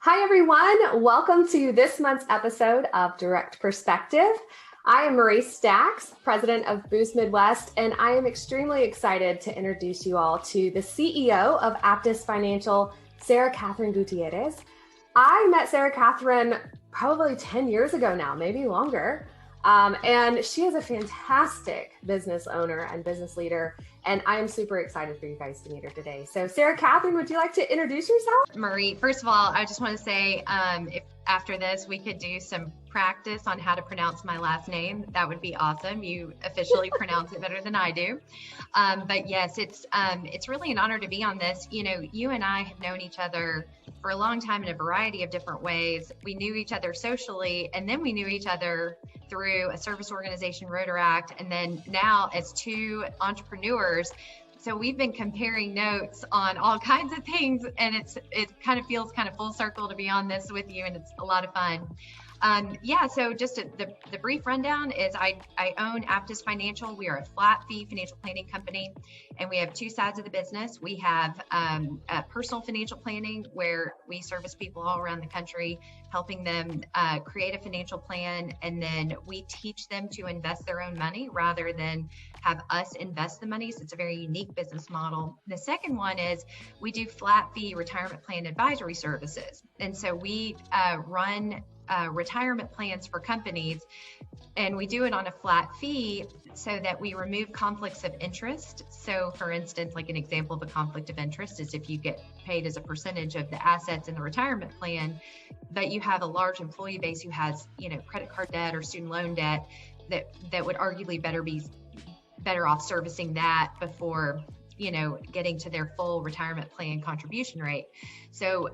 Hi, everyone. Welcome to this month's episode of Direct Perspective. I am Marie Stacks, president of Boost Midwest, and I am extremely excited to introduce you all to the CEO of Aptus Financial, Sarah Catherine Gutierrez. I met Sarah Catherine probably 10 years ago now, maybe longer. And she is a fantastic business owner and business leader. And I am super excited for you guys to meet her today. So Sarah Catherine, would you like to introduce yourself? Marie, first of all, I just want to say, if after this we could do some practice on how to pronounce my last name, that would be awesome. You officially pronounce it better than I do. But yes, it's really an honor to be on this. You know, you and I have known each other for a long time in a variety of different ways. We knew each other socially, and then we knew each other through a service organization, Rotaract, and then now as two entrepreneurs. So we've been comparing notes on all kinds of things, and it kind of feels kind of full circle to be on this with you, and it's a lot of fun. So just the brief rundown is I own Aptus Financial. We are a flat fee financial planning company, and we have two sides of the business. We have personal financial planning, where we service people all around the country, helping them create a financial plan, and then we teach them to invest their own money rather than have us invest the money. So it's a very unique business model. The second one is we do flat fee retirement plan advisory services. And so we run retirement plans for companies, and we do it on a flat fee so that we remove conflicts of interest. So for instance, like an example of a conflict of interest is if you get paid as a percentage of the assets in the retirement plan, but you have a large employee base who has, credit card debt or student loan debt that would arguably better off servicing that before getting to their full retirement plan contribution rate. So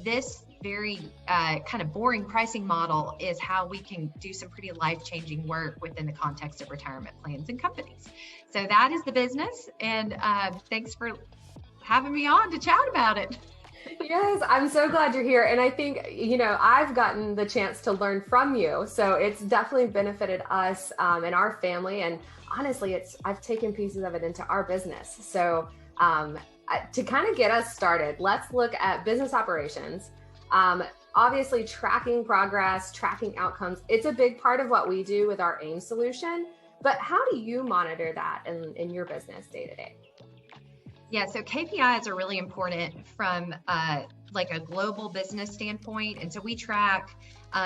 this very kind of boring pricing model is how we can do some pretty life-changing work within the context of retirement plans and companies. So that is the business, and thanks for having me on to chat about it. Yes, I'm so glad you're here. And I think, I've gotten the chance to learn from you. So it's definitely benefited us and our family. And honestly, I've taken pieces of it into our business. So to kind of get us started, let's look at business operations. Obviously, tracking progress, tracking outcomes, it's a big part of what we do with our AIM solution. But how do you monitor that in your business day to day? Yeah, so KPIs are really important from like a global business standpoint. And so we track,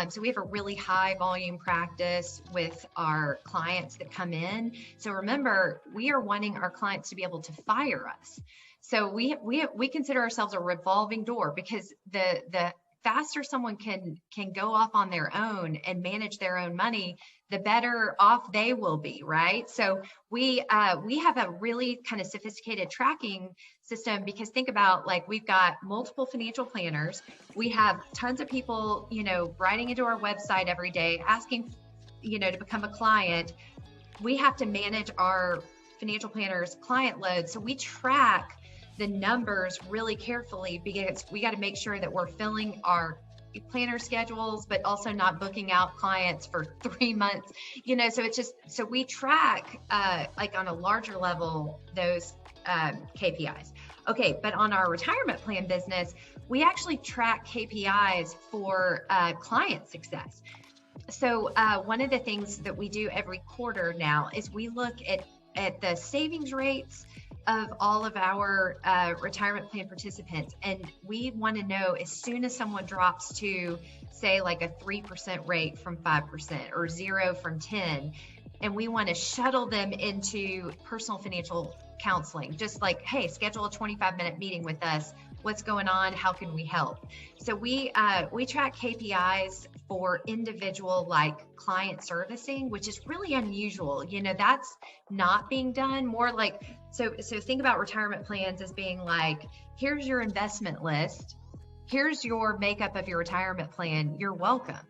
so we have a really high volume practice with our clients that come in. So remember, we are wanting our clients to be able to fire us. So we consider ourselves a revolving door, because the faster someone can go off on their own and manage their own money, the better off they will be, right? So we have a really kind of sophisticated tracking system, because think about, like, we've got multiple financial planners. We have tons of people, writing into our website every day, asking, to become a client. We have to manage our financial planners' client load. So we track the numbers really carefully, because we got to make sure that we're filling our planner schedules, but also not booking out clients for 3 months, so it's just, so we track like on a larger level, those KPIs. Okay, but on our retirement plan business, we actually track KPIs for client success. So one of the things that we do every quarter now is we look at the savings rates of all of our retirement plan participants. And we want to know, as soon as someone drops to, say, like a 3% rate from 5% or 0 from 10, and we want to shuttle them into personal financial counseling, just like, hey, schedule a 25-minute meeting with us. What's going on? How can we help? So we track KPIs for individual, like, client servicing, which is really unusual. That's not being done. More like, so think about retirement plans as being like, here's your investment list, here's your makeup of your retirement plan, you're welcome.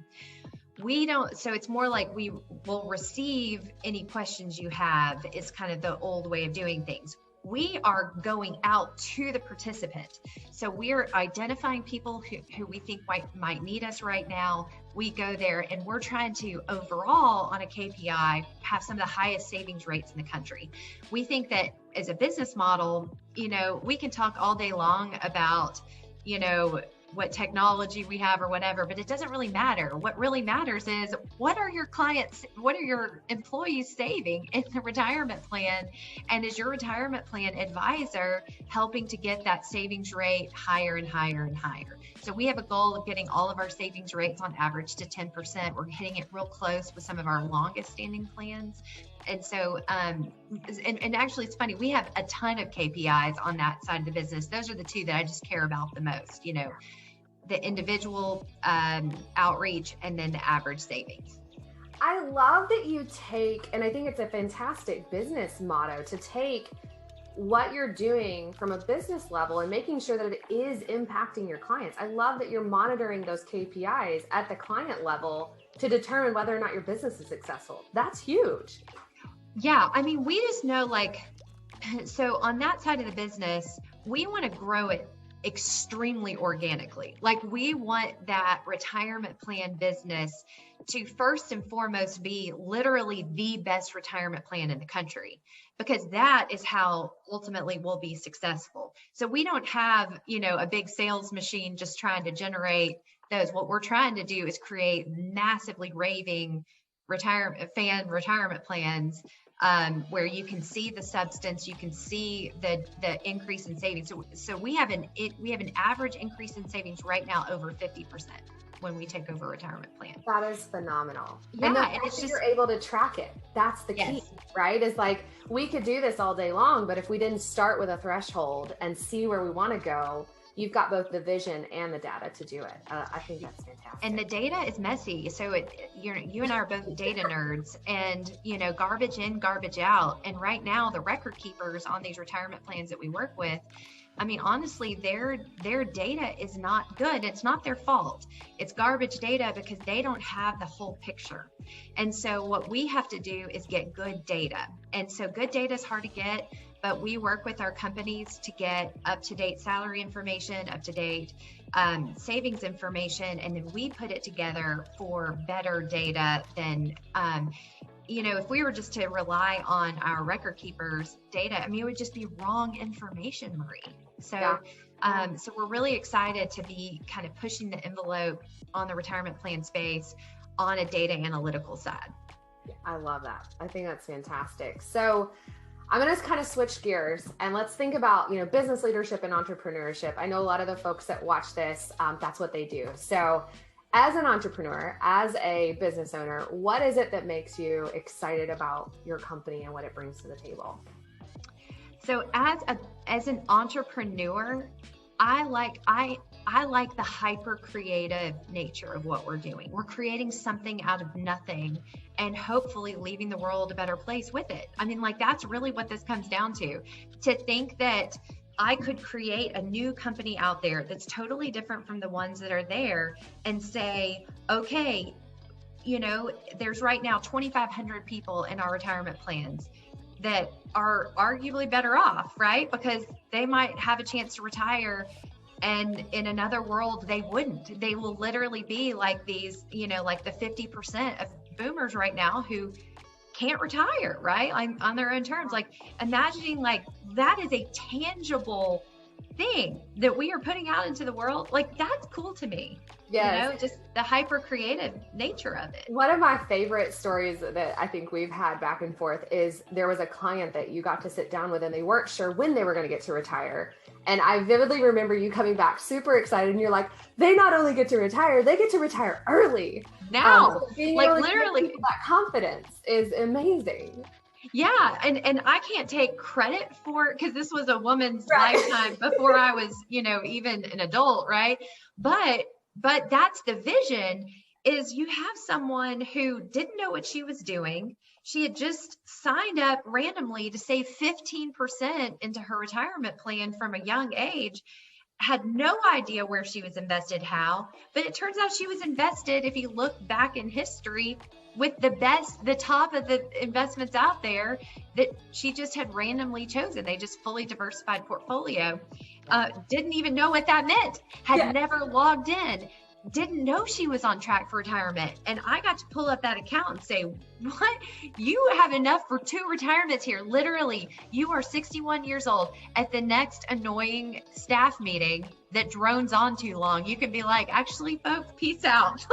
We don't, so it's more like we will receive any questions you have, is kind of the old way of doing things. We are going out to the participant. So we are identifying people who we think might need us right now. We go there, and we're trying to, overall, on a KPI, have some of the highest savings rates in the country. We think that as a business model, we can talk all day long about, what technology we have or whatever, but it doesn't really matter. What really matters is what are your employees saving in the retirement plan? And is your retirement plan advisor helping to get that savings rate higher and higher and higher? So we have a goal of getting all of our savings rates on average to 10%. We're hitting it real close with some of our longest standing plans. And so, and actually it's funny, we have a ton of KPIs on that side of the business. Those are the two that I just care about the most, the individual outreach and then the average savings. I love that you take, and I think it's a fantastic business motto to take what you're doing from a business level and making sure that it is impacting your clients. I love that you're monitoring those KPIs at the client level to determine whether or not your business is successful. That's huge. Yeah. I mean, we just know so on that side of the business, we want to grow it extremely organically. Like we want that retirement plan business to first and foremost be literally the best retirement plan in the country, because that is how ultimately we'll be successful. So we don't have, a big sales machine just trying to generate those. What we're trying to do is create massively raving retirement plans where you can see the substance, you can see the increase in savings. So we have an average increase in savings right now over 50% when we take over a retirement plan. That is phenomenal. Yeah, and it's just, you're able to track it. That's the key, right? Is like, we could do this all day long, but if we didn't start with a threshold and see where we want to go, you've got both the vision and the data to do it. I think that's fantastic. And the data is messy. So you and I are both data nerds, and garbage in, garbage out. And right now, the record keepers on these retirement plans that we work with, I mean, honestly, their data is not good. It's not their fault. It's garbage data because they don't have the whole picture. And so what we have to do is get good data. And so good data is hard to get, but we work with our companies to get up-to-date salary information, up-to-date savings information, and then we put it together for better data than, if we were just to rely on our record keepers' data, I mean, it would just be wrong information, Marie. So, so we're really excited to be kind of pushing the envelope on the retirement plan space on a data analytical side. I love that. I think that's fantastic. So I'm going to kind of switch gears and let's think about, business leadership and entrepreneurship. I know a lot of the folks that watch this, that's what they do. So as an entrepreneur, as a business owner, what is it that makes you excited about your company and what it brings to the table? So as an entrepreneur, I like the hyper creative nature of what we're doing. We're creating something out of nothing and hopefully leaving the world a better place with it. I mean, that's really what this comes down to think that I could create a new company out there that's totally different from the ones that are there and say, okay, there's right now 2,500 people in our retirement plans that are arguably better off, right? Because they might have a chance to retire, and in another world, they wouldn't. They will literally be like these, like the 50% of boomers right now who can't retire, right? On their own terms. Imagining that is a tangible thing that we are putting out into the world. That's cool to me. Yes. Just the hyper creative nature of it. One of my favorite stories that I think we've had back and forth is there was a client that you got to sit down with and they weren't sure when they were going to get to retire. And I vividly remember you coming back super excited and you're like, they not only get to retire, they get to retire early. Now, being able to literally give people that confidence is amazing. Yeah. And I can't take credit for it because this was a woman's lifetime before I was, even an adult. Right. But that's the vision, is you have someone who didn't know what she was doing. She had just signed up randomly to save 15% into her retirement plan from a young age, had no idea where she was invested, how, but it turns out she was invested, if you look back in history, with the top of the investments out there that she just had randomly chosen. They just fully diversified portfolio. Didn't even know what that meant, had never logged in, didn't know she was on track for retirement. And I got to pull up that account and say, what? You have enough for 2 retirements here. Literally, you are 61 years old. At the next annoying staff meeting that drones on too long, you can be like, actually, folks, peace out.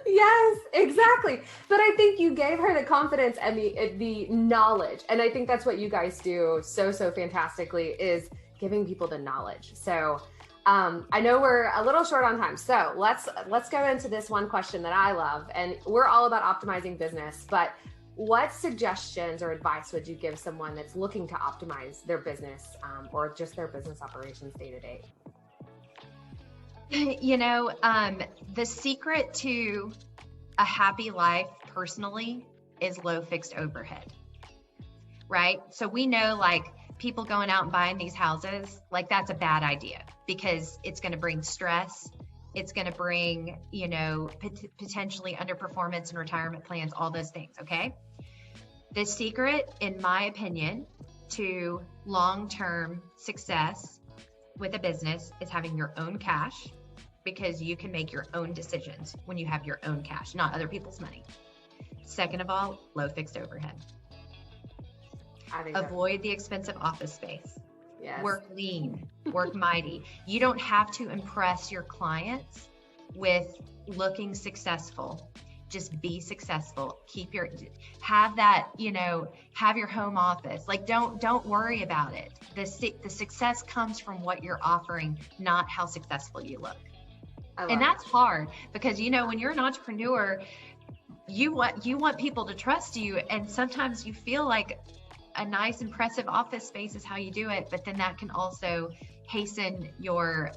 Yes, exactly. But I think you gave her the confidence and the knowledge. And I think that's what you guys do so fantastically, is giving people the knowledge. So I know we're a little short on time. So let's go into this one question that I love. And we're all about optimizing business, but what suggestions or advice would you give someone that's looking to optimize their business or just their business operations day to day? You know, the secret to a happy life personally is low fixed overhead, right? So we know, like, people going out and buying these houses, like, that's a bad idea because it's going to bring stress. It's going to bring, you know, potentially underperformance and retirement plans, all those things. Okay. The secret, in my opinion, to long-term success with a business is having your own cash, because you can make your own decisions when you have your own cash, not other people's money. Second of all, low fixed overhead. Avoid the expensive office space. Yes. Work lean, work mighty. You don't have to impress your clients with looking successful. Just be successful. Have that, you know, have your home office. Like, don't worry about it. The success comes from what you're offering, not how successful you look. And that's hard because, you know, when you're an entrepreneur, you want people to trust you. And sometimes you feel like a nice, impressive office space is how you do it. But then that can also hasten your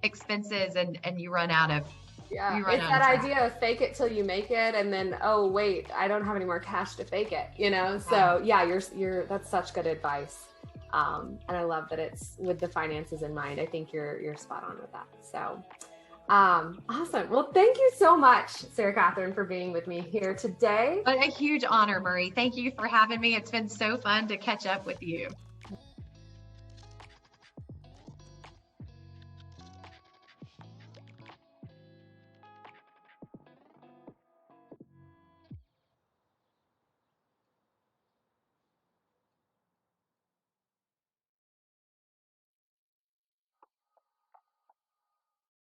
expenses and you run out of. Yeah, it's that idea of fake it till you make it, and then, oh wait, I don't have any more cash to fake it, you know? So yeah, you're that's such good advice. And I love that it's with the finances in mind. I think you're spot on with that. So awesome. Well, thank you so much, Sarah Catherine, for being with me here today. But a huge honor, Marie. Thank you for having me. It's been so fun to catch up with you.